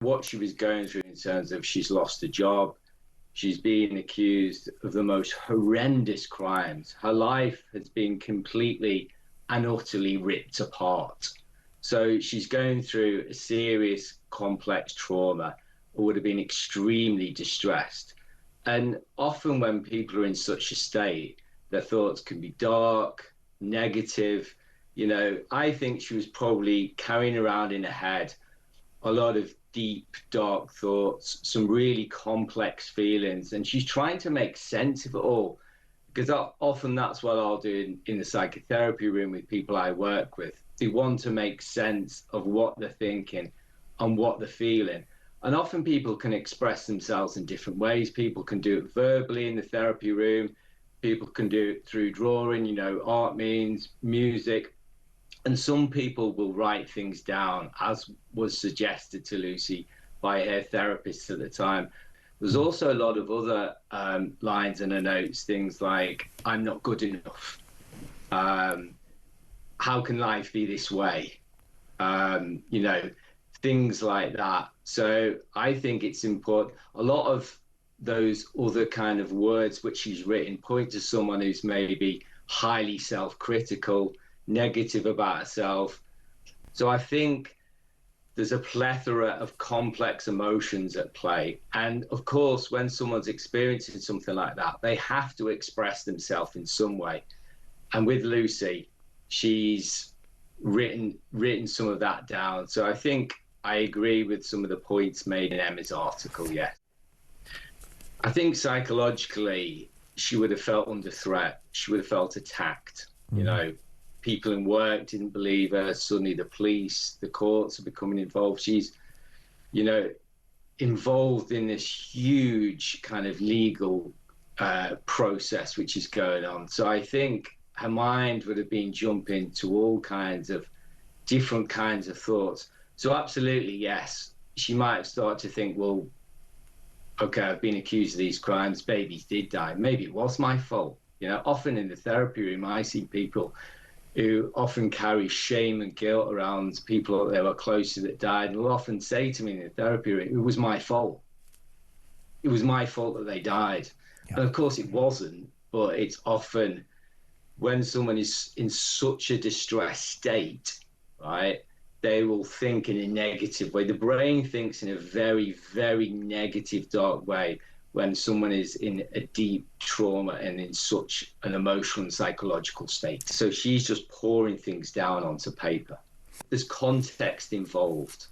what she was going through in terms of she's lost a job, she's being accused of the most horrendous crimes. Her life has been completely and utterly ripped apart. So she's going through a serious, complex trauma, or would have been extremely distressed. And often when people are in such a state, their thoughts can be dark, negative. You know, I think she was probably carrying around in her head a lot of deep, dark thoughts, some really complex feelings, and she's trying to make sense of it all. Because often that's what I'll do in the psychotherapy room with people I work with. They want to make sense of what they're thinking and what they're feeling. And often people can express themselves in different ways. People can do it verbally in the therapy room. People can do it through drawing, you know, art means, music. And some people will write things down, as was suggested to Lucy by her therapist at the time. There's also a lot of other lines in her notes, things like, I'm not good enough. How can life be this way? You know, things like that. So I think it's important. A lot of those other kind of words which she's written point to someone who's maybe highly self-critical, negative about herself. So I think there's a plethora of complex emotions at play. And of course, when someone's experiencing something like that, they have to express themselves in some way. And with Lucy, she's written some of that down. So I think I agree with some of the points made in Emma's article, yes. I think psychologically, she would have felt under threat. She would have felt attacked. You know, people in work didn't believe her. Suddenly the police, the courts are becoming involved. She's, you know, involved in this huge kind of legal process which is going on. So I think her mind would have been jumping to all kinds of different kinds of thoughts. So absolutely, yes, she might have started to think, well, okay, I've been accused of these crimes, babies did die, maybe it was my fault. You know, often in the therapy room, I see people who often carry shame and guilt around people that they were close to that died, and will often say to me in the therapy room, it was my fault. It was my fault that they died. Yeah. And of course it wasn't, but it's often when someone is in such a distressed state, right, they will think in a negative way. The brain thinks in a very, very negative, dark way when someone is in a deep trauma and in such an emotional and psychological state. So she's just pouring things down onto paper. There's context involved.